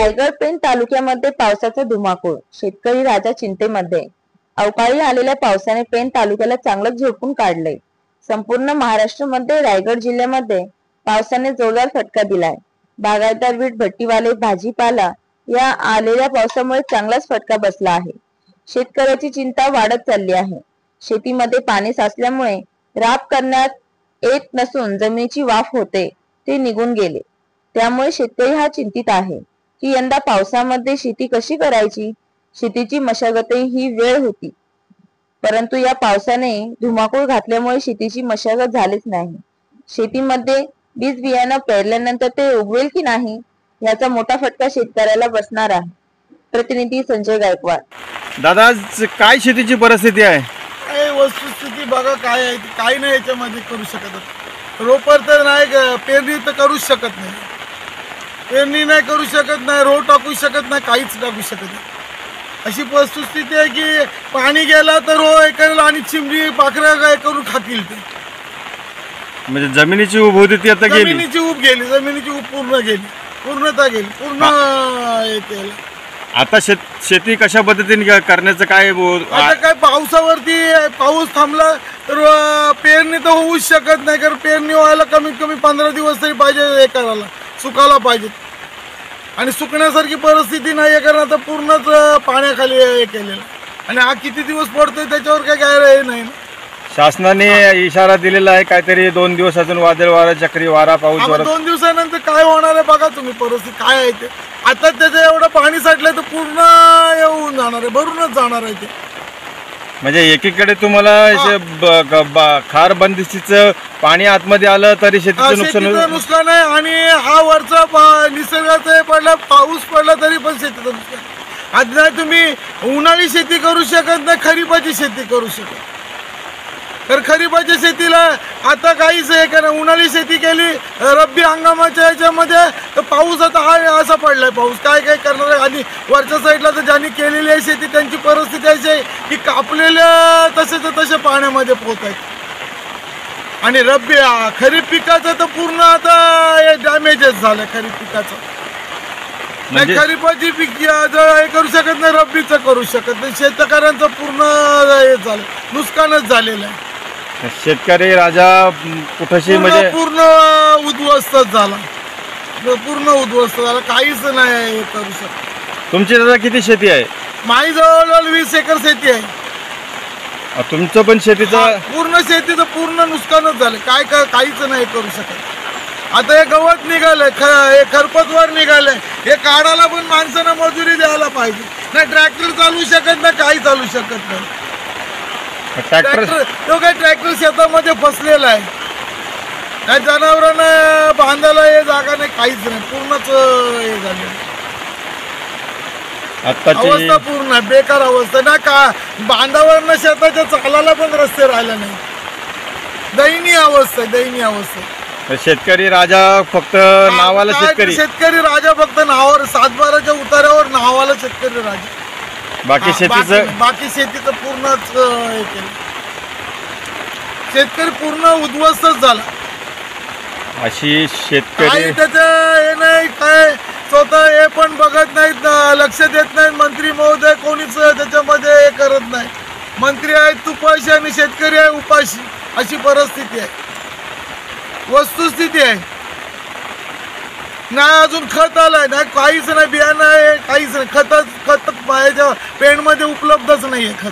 रायगड पेण तालुक्यामध्ये पावसाचा धुमाकूळ, शेतकरी राजा चिंतेमध्ये। अवकाळी आलेल्या पावसाने पेण तालुक्याला चांगलंच झोडपून काढलंय। संपूर्ण महाराष्ट्रामध्ये रायगड जिल्ह्यामध्ये पावसाने जोरदार फटका दिलाय। बागायतदार, वीट भट्टीवाले, भाजीपाला या आलेल्या पावसामुळे चांगलाच फटका बसला आहे। शेतकऱ्याची चिंता वाढत चालली आहे। शेतीमध्ये पाणी साचल्यामुळे राब करण्यात येत नसून जमिनीची वाफ होते ते निघून गेले। त्यामुळे शेतकरी हा चिंतित आहे की यंदा पावसामध्ये शेती कशी करायची। शेतीची मशागत ही वेळ होती, परंतु या पावसाने धुमाकूळ घातल्यामुळे शेतीची मशागत झालीच नाही। शेतीमध्ये बीज बियाणं पेरल्यानंतर ते उगवेल की नाही याचा मोठा फटका शेतकऱ्याला बसणार आहे। प्रतिनिधी संजय गायकवाड। दादा, काय शेतीची परिस्थिती आहे? वस्तुस्थिती बघा काय आहे, काही नाही याच्यामध्ये करू शकत। रोपर तर नाही, पेरणी तर करूच शकत नाही, पेरणी नाही करू शकत नाही, रो टाकू शकत नाही, काहीच टाकू शकत नाही। अशी वस्तुस्थिती आहे की पाणी गेला तर रो हे करेल आणि चिमणी पाखरं काय करून खातील ते। म्हणजे जमिनीची उब होती ती आता गेली, जमिनीची उब गेली, जमिनीची उब पूर्ण गेली, पूर्णता गेली, पूर्ण येते। आता शेती कशा पद्धतीने करण्याचं काय? आता काय पावसावरती, पाऊस थांबला तर पेरणी तर होऊच शकत नाही, कारण पेरणी व्हायला कमीत कमी 15 दिवस तरी पाहिजे, हे करायला सुकायला पाहिजे। आणि सुकण्यासारखी परिस्थिती नाही आहे, कारण आता पूर्णच पाण्याखाली हे केलेलं आणि हा किती दिवस पडतोय त्याच्यावर काय काय नाही ना। शासनाने इशारा दिलेला आहे काहीतरी 2 दिवस अजून वादळ वारा, चक्री वारा, पाऊस। 2 दिवसानंतर काय होणार आहे बघा तुम्ही, परिस्थिती काय आहे ते। आता त्याचं एवढं पाणी साठलंय तर पूर्ण येऊन जाणार आहे, भरूनच जाणार आहे ते। म्हणजे एकीकडे तुम्हाला खार बंदिस्तीचं पाणी आतमध्ये आलं तरी शेतीचं नुकसान आहे, आणि हा वरचा निसर्गाचा पडला, पाऊस पडला तरी पण शेतीचं नुकसान। आज नाही तुम्ही उन्हाळी शेती करू शकत नाही, खरीपाची शेती करू शकत। तर खरीपाच्या शेतीला आता काहीच हे करा, उन्हाळी शेती केली रब्बी हंगामाच्या याच्यामध्ये तर पाऊस आता हा असा पडलाय, पाऊस काय काय करणार आहे। आणि वरच्या साईडला तर ज्यांनी केलेली आहे शेती त्यांची परिस्थिती अशी आहे की कापलेल्या तसे पाण्यामध्ये पोहत आहेत। आणि रब्बी खरीप पिकाचं तर पूर्ण आता डॅमेजच झालं खरीप पिकाचं। नाही खरीपाची पीक जर हे करू शकत नाही, रब्बीचं करू शकत नाही, शेतकऱ्यांचं पूर्ण हे झालं, नुकसानच झालेलं आहे। शेतकरी राजा कुठेशी म्हणजे पूर्ण उद्ध्वस्त झाला, पूर्ण उद्ध्वस्त झाला, काहीच नाही हे करू शकत। तुमची दादा किती शेती आहे? माझी जवळजवळ 20 एकर शेती आहे। तुमचं पण शेतीचं पूर्ण शेतीचं पूर्ण नुकसानच झालं, काय काहीच नाही करू शकत। आता हे गवत निघालंय, हे खरपतवार निघालंय, हे काढायला पण माणसांना मजुरी द्यायला पाहिजे। नाही ट्रॅक्टर चालू शकत नाही, काही चालू शकत नाही। तो काय ट्रॅक्टर शेतामध्ये फसलेला आहे, काय जनावरांना बांधायला हे जागा नाही, काहीच नाही, पूर्णच हे झालं। अवस्था पूर्ण बेकार अवस्था ना, का बांधावर शेताच्या चालायला पण रस्ते राहिले नाही, दयनीय अवस्था, दयनीय अवस्था। शेतकरी राजा फक्त नावाला शेतकरी राजा फक्त नावावर, 7-12च्या उतार्यावर नावाला शेतकरी राजा, बाकी शेतीचं पूर्णच हे केलं। शेतकरी पूर्ण उद्ध्वस्तच झाला। अशी शेतकरी त्याचं हे नाही, काय स्वतः हे पण बघत नाहीत, लक्ष देत नाहीत मंत्री महोदय, कोणीच त्याच्यामध्ये हे करत नाही। मंत्री आहेत तुपाशी आणि शेतकरी आहे उपाशी, अशी परिस्थिती आहे, वस्तुस्थिती आहे। नाही अजून खत आलंय नाही, काहीच नाही, बियाणं आहे काहीच नाही, खत माझ्या पेणमध्ये उपलब्धच नाहीये खत,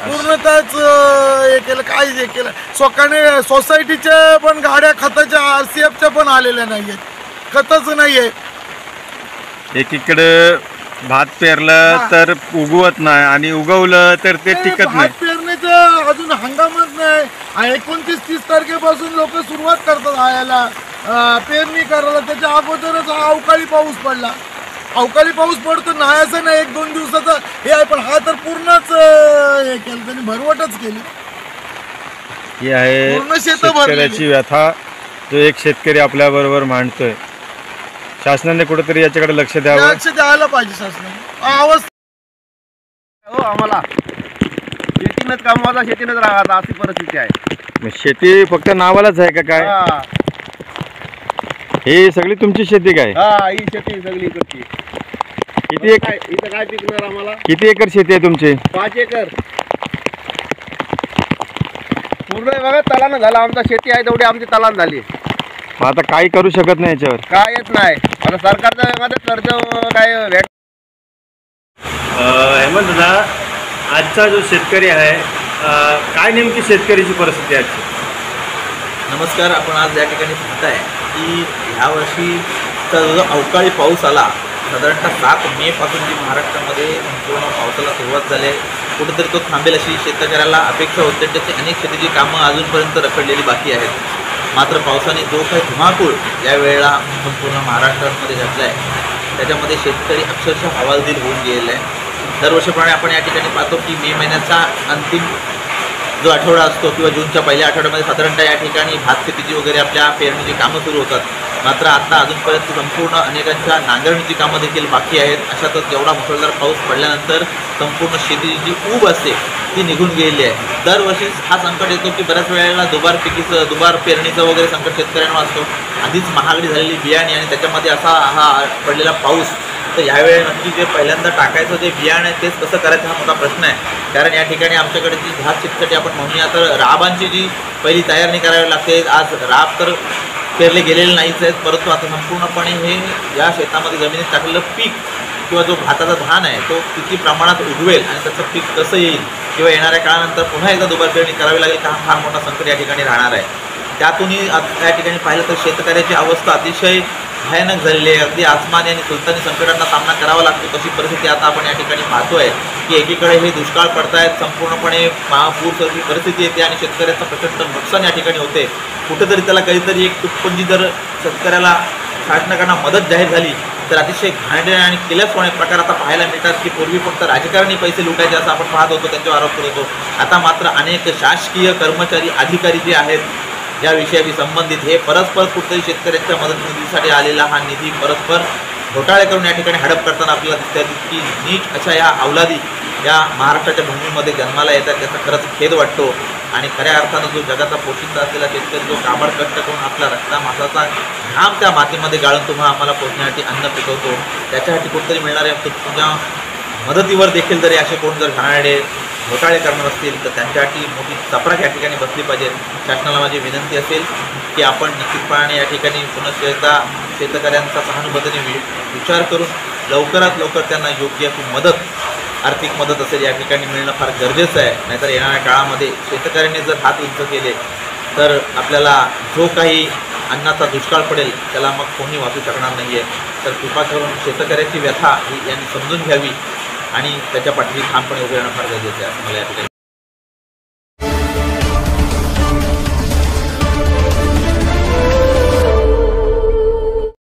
पूर्णतःच हे केलं, काहीच हे केलं। सोसायटीच्या पण गाड्या खताच्या RCFच्या पण आलेल्या नाहीयेत, खतच नाहीये। एकीकडे भात पेरलं तर उगवत नाही आणि उगवलं तर ते टिकत नाही। पेरणीचं अजून हंगामच नाही, 29-30 तारखेपासून लोक सुरुवात करतात आयाला पेरणी करायला, त्याच्या अगोदरच अवकाळी पाऊस पडला। अवकाळी पाऊस पडतो नाही असं नाही, 1-2 दिवसाचा हे आहे, पण हा तर पूर्णच हे केलं, त्यांनी भरवटच केली। ही आहे शेतकऱ्याची व्यथा, जो एक शेतकरी आपल्या बरोबर मांडतोय। शासनाने कुठेतरी याच्याकडे लक्ष द्यायला पाहिजे शासनाने। हो, आम्हाला शेतीनंच कामाला, शेतीनंच राहायला अशी परिस्थिती आहे। शेती फक्त नावालाच आहे का काय? ही सगळी तुमची शेती काय? हा, ही शेती सगळी इकडची. किती एक इथं काय पिकणार आम्हाला? किती एकर शेती आहे तुमची? 5 एकर पूर्ण बघा तलान झाला आमचा. शेती आहे तेवढी आमची तलान झाली. मग आता काही करू शकत नाही याच्यावर? काय येत नाही आता सरकारचं एखादं कर्ज काय भेट. हेमंत दादा, आजचा जो शेतकरी आहे काय नेमकी शेतकरीची परिस्थिती आहे? नमस्कार. आपण आज या ठिकाणी पाहताय की ह्या वर्षीचा जो अवकाळी पाऊस आला, साधारणतः 7 मे पासून जी महाराष्ट्रामध्ये संपूर्ण पावसाला सुरुवात झाली आहे, कुठेतरी तो थांबेल अशी शेतकऱ्याला अपेक्षा होते. त्याची अनेक शेतीची कामं अजूनपर्यंत रखडलेली बाकी आहेत. मात्र पावसाने जो काही धुमाकूळ यावेळेला संपूर्ण महाराष्ट्रामध्ये घातला आहे, त्याच्यामध्ये शेतकरी अक्षरशः हवालदिल होऊन गेलेला आहे. दरवर्षीप्रमाणे आपण या ठिकाणी पाहतो की मे महिन्याचा अंतिम जो आठवडा असतो किंवा जूनच्या पहिल्या आठवड्यामध्ये साधारणतः या ठिकाणी भात शेतीची वगैरे आपल्या पेरणीची कामं सुरू होतात. मात्र आता अजूनपर्यंत संपूर्ण अनेकांच्या नांगरणीची कामं देखील बाकी आहेत. अशातच जेवढा मुसळधार पाऊस पडल्यानंतर संपूर्ण शेतीची जी ऊब असते ती निघून गेलेली आहे. दरवर्षी हा संकट येतो की बऱ्याच वेळेला दुबार पेरणीचं वगैरे संकट शेतकऱ्यांना असतो. आधीच महागडी झालेली बियाणे आणि त्याच्यामध्ये असा हा पडलेला पाऊस. तर ह्यावेळी नक्की जे पहिल्यांदा टाकायचं जे बियाणं आहे तेच कसं करायचं हा मोठा प्रश्न आहे. कारण या ठिकाणी आमच्याकडे जी भात शेतीसाठी आपण म्हणूया तर राबांची जी पहिली तयारी करावी लागते. आज राब तर पेरले गेलेले नाहीच आहेत, परंतु आता संपूर्णपणे हे या शेतामध्ये जमिनीत टाकलेलं पीक किंवा जो भाताचा धान आहे तो किती प्रमाणात उगवेल आणि त्याचं पीक कसं येईल किंवा येणाऱ्या काळानंतर पुन्हा एकदा दुबार पेरणी करावी लागेल का, हा फार मोठा संकट या ठिकाणी राहणार आहे. त्यातूनही या ठिकाणी पाहिलं तर शेतकऱ्याची अवस्था अतिशय भयानक झालेली आहे. अगदी आसमानी आणि सुलतानी संकटांना सामना करावा लागतो तशी परिस्थिती आता आपण या ठिकाणी पाहतोय की एकीकडे हे दुष्काळ पडतायत, संपूर्णपणे महापूरसारखी परिस्थिती येते आणि शेतकऱ्याचं प्रचंड नुकसान या ठिकाणी होते. कुठेतरी त्याला काहीतरी एक तुटपुंजी जर शेतकऱ्याला शासनाकडनं मदत जाहीर झाली तर अतिशय घाणेरडे आणि केल्याचप्रमाणे प्रकार आता पाहायला मिळतात की पूर्वी फक्त राजकारणी पैसे लुटायचे असं आपण पाहत होतो, त्यांच्यावर आरोप करत होतो. आता मात्र अनेक शासकीय कर्मचारी अधिकारी जे आहेत या विषयाशी संबंधित हे परस्पर कुठेतरी शेतकऱ्यांच्या मदत निधीसाठी आलेला हा निधी परस्पर घोटाळे करून या ठिकाणी हडप करताना आपल्याला दिसतात की नीट अशा या अवलादी या महाराष्ट्राच्या भूमीमध्ये जन्माला येतात. त्याचा खरंच खेद वाटतो. आणि खऱ्या अर्थानं जो जगाचा पोशिंदा असलेला शेतकरी जो काबड कष्ट करून आपला रक्ता मासाचा घाम त्या मातीमध्ये गाळून तुम्हाला आम्हाला पोचण्यासाठी अन्न पिकवतो, त्याच्यासाठी कुठेतरी मिळणाऱ्या तुझ्या मदतीवर देखील जरी असे कोण जर घाणेरडे घोटाळे करणार असतील तर त्यांच्यासाठी मोठी चपराक या ठिकाणी बसली पाहिजे. शासनाला माझी विनंती असेल की आपण निश्चितपणे या ठिकाणी पुन्हा एकदा शेतकऱ्यांचा सहानुभूतीने विचार करून लवकरात लवकर त्यांना योग्य ती मदत, आर्थिक मदत असेल या ठिकाणी मिळणं फार गरजेचं आहे. नाहीतर येणाऱ्या काळामध्ये शेतकऱ्यांनी जर हात उंच केले तर आपल्याला जो काही अन्नाचा दुष्काळ पडेल त्याला मग कोणी वाचू शकणार नाही आहे. तर कृपा करून शेतकऱ्याची व्यथा ही यांनी समजून घ्यावी आणि त्याच्या पाठीशी ठामपणे उभे राहणं फार गरजेचं आहे असं मला या ठिकाणी